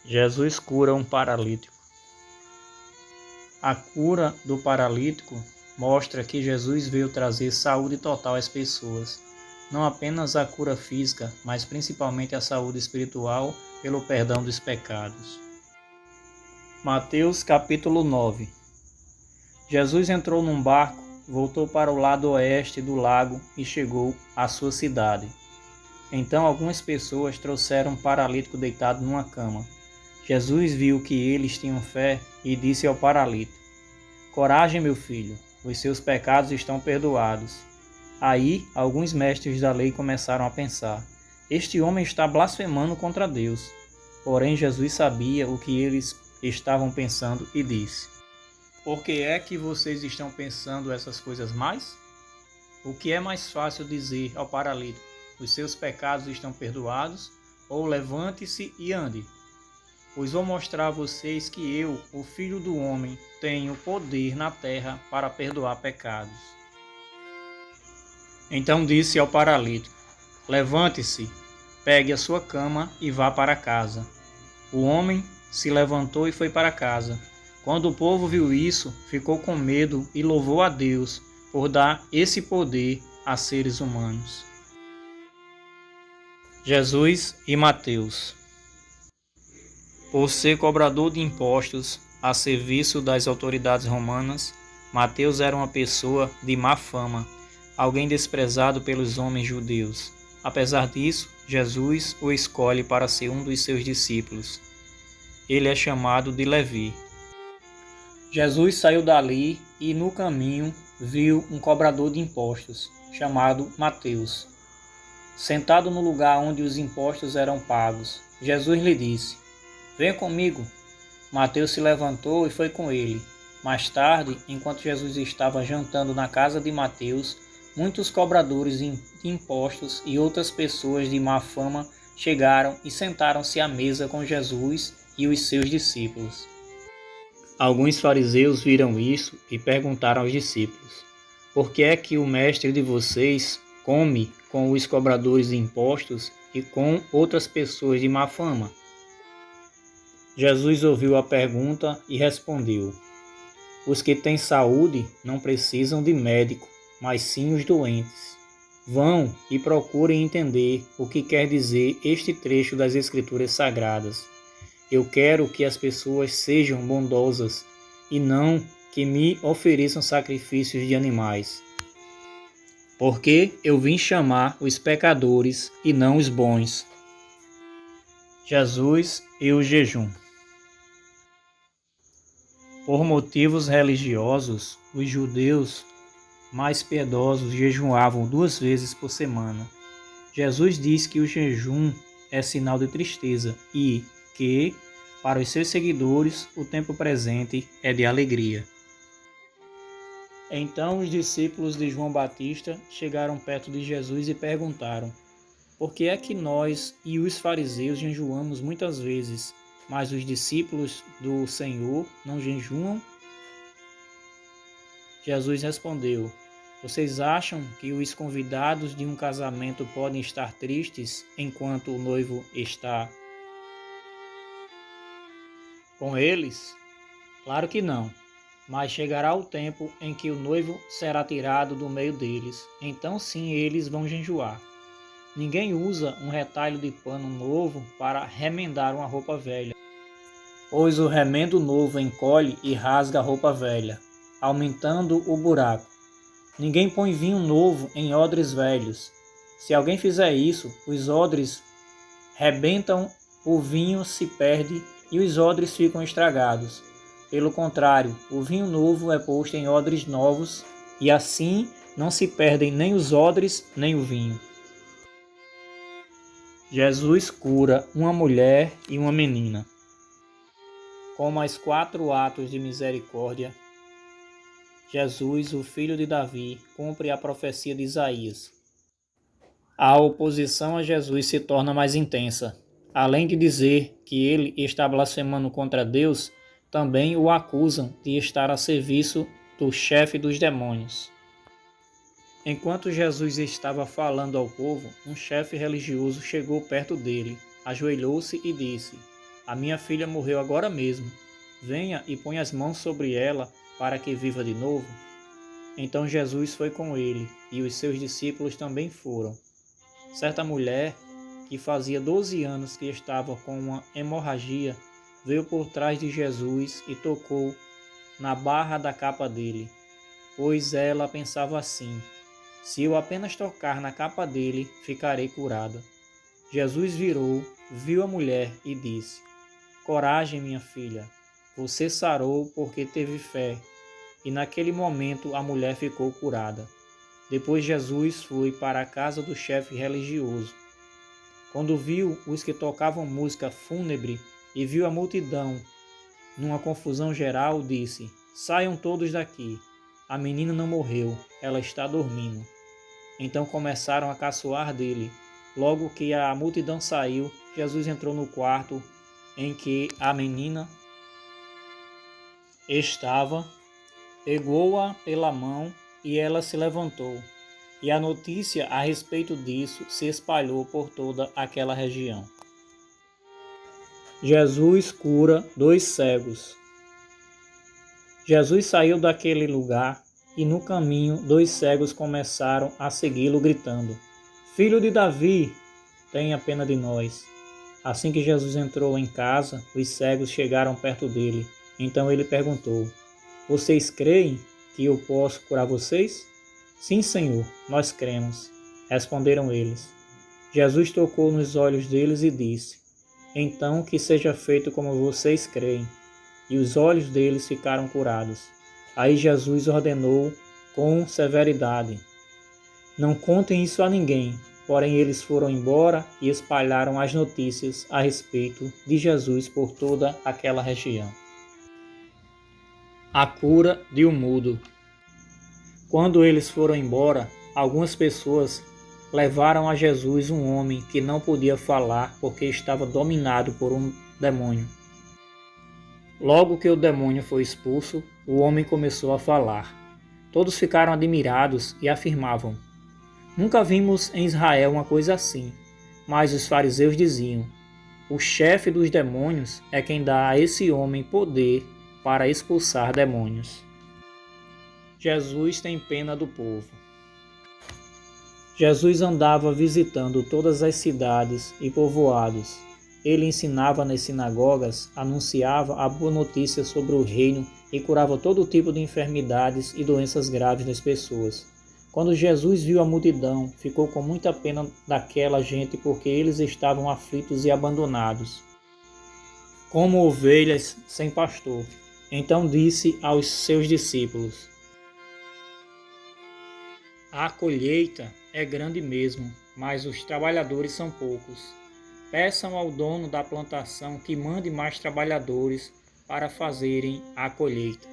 Jesus cura um paralítico. A cura do paralítico mostra que Jesus veio trazer saúde total às pessoas, não apenas a cura física, mas principalmente a saúde espiritual pelo perdão dos pecados. Mateus capítulo 9. Jesus entrou num barco, voltou para o lado oeste do lago e chegou à sua cidade. Então algumas pessoas trouxeram um paralítico deitado numa cama. Jesus viu que eles tinham fé e disse ao paralítico: "Coragem, meu filho, os seus pecados estão perdoados." Aí, alguns mestres da lei começaram a pensar: "Este homem está blasfemando contra Deus." Porém, Jesus sabia o que eles estavam pensando e disse: "Por que é que vocês estão pensando essas coisas mais? O que é mais fácil dizer ao paralítico: os seus pecados estão perdoados, ou levante-se e ande? Pois vou mostrar a vocês que eu, o Filho do Homem, tenho poder na terra para perdoar pecados." Então disse ao paralítico: "Levante-se, pegue a sua cama e vá para casa." O homem se levantou e foi para casa. Quando o povo viu isso, ficou com medo e louvou a Deus por dar esse poder a seres humanos. Jesus e Mateus. Por ser cobrador de impostos a serviço das autoridades romanas, Mateus era uma pessoa de má fama, alguém desprezado pelos homens judeus. Apesar disso, Jesus o escolhe para ser um dos seus discípulos. Ele é chamado de Levi. Jesus saiu dali e, no caminho, viu um cobrador de impostos, chamado Mateus, sentado no lugar onde os impostos eram pagos. Jesus lhe disse: "Venha comigo." Mateus se levantou e foi com ele. Mais tarde, enquanto Jesus estava jantando na casa de Mateus, muitos cobradores de impostos e outras pessoas de má fama chegaram e sentaram-se à mesa com Jesus e os seus discípulos. Alguns fariseus viram isso e perguntaram aos discípulos: "Por que é que o mestre de vocês come com os cobradores de impostos e com outras pessoas de má fama?" Jesus ouviu a pergunta e respondeu: "Os que têm saúde não precisam de médico, mas sim os doentes. Vão e procurem entender o que quer dizer este trecho das Escrituras Sagradas. Eu quero que as pessoas sejam bondosas e não que me ofereçam sacrifícios de animais. Porque eu vim chamar os pecadores e não os bons." Jesus e o jejum. Por motivos religiosos, os judeus mais piedosos jejuavam 2 vezes por semana. Jesus diz que o jejum é sinal de tristeza e que, para os seus seguidores, o tempo presente é de alegria. Então os discípulos de João Batista chegaram perto de Jesus e perguntaram: "Por que é que nós e os fariseus jejuamos muitas vezes, mas os discípulos do Senhor não jejuam?" Jesus respondeu: "Vocês acham que os convidados de um casamento podem estar tristes enquanto o noivo está com eles? Claro que não. Mas chegará o tempo em que o noivo será tirado do meio deles. Então sim eles vão jejuar. Ninguém usa um retalho de pano novo para remendar uma roupa velha, pois o remendo novo encolhe e rasga a roupa velha, aumentando o buraco. Ninguém põe vinho novo em odres velhos. Se alguém fizer isso, os odres rebentam, o vinho se perde e os odres ficam estragados. Pelo contrário, o vinho novo é posto em odres novos e assim não se perdem nem os odres nem o vinho." Jesus cura uma mulher e uma menina. Com mais 4 atos de misericórdia, Jesus, o filho de Davi, cumpre a profecia de Isaías. A oposição a Jesus se torna mais intensa. Além de dizer que ele está blasfemando contra Deus, também o acusam de estar a serviço do chefe dos demônios. Enquanto Jesus estava falando ao povo, um chefe religioso chegou perto dele, ajoelhou-se e disse: a minha filha morreu agora mesmo. Venha e ponha as mãos sobre ela para que viva de novo. Então Jesus foi com ele, e os seus discípulos também foram. Certa mulher, que fazia 12 anos que estava com uma hemorragia, veio por trás de Jesus e tocou na barra da capa dele, pois ela pensava assim: se eu apenas tocar na capa dele, ficarei curada. Jesus virou, viu a mulher e disse: coragem, minha filha, você sarou porque teve fé. E naquele momento a mulher ficou curada. Depois Jesus foi para a casa do chefe religioso. Quando viu os que tocavam música fúnebre e viu a multidão numa confusão geral, disse: saiam todos daqui. A menina não morreu, ela está dormindo. Então começaram a caçoar dele. Logo que a multidão saiu, Jesus entrou no quarto em que a menina estava, pegou-a pela mão e ela se levantou. E a notícia a respeito disso se espalhou por toda aquela região. Jesus cura 2 cegos. Jesus saiu daquele lugar e no caminho 2 cegos começaram a segui-lo gritando: Filho de Davi, tenha pena de nós. Assim que Jesus entrou em casa, os cegos chegaram perto dele. Então ele perguntou: vocês creem que eu posso curar vocês? Sim, Senhor, nós cremos, responderam eles. Jesus tocou nos olhos deles e disse: então que seja feito como vocês creem. E os olhos deles ficaram curados. Aí Jesus ordenou com severidade: não contem isso a ninguém. Porém eles foram embora e espalharam as notícias a respeito de Jesus por toda aquela região. A cura de um mudo. Quando eles foram embora, algumas pessoas levaram a Jesus um homem que não podia falar porque estava dominado por um demônio. Logo que o demônio foi expulso, o homem começou a falar. Todos ficaram admirados e afirmavam: nunca vimos em Israel uma coisa assim. Mas os fariseus diziam: o chefe dos demônios é quem dá a esse homem poder para expulsar demônios. Jesus tem pena do povo. Jesus andava visitando todas as cidades e povoados. Ele ensinava nas sinagogas, anunciava a boa notícia sobre o reino e curava todo tipo de enfermidades e doenças graves das pessoas. Quando Jesus viu a multidão, ficou com muita pena daquela gente porque eles estavam aflitos e abandonados, como ovelhas sem pastor. Então disse aos seus discípulos: a colheita é grande mesmo, mas os trabalhadores são poucos. Peçam ao dono da plantação que mande mais trabalhadores para fazerem a colheita.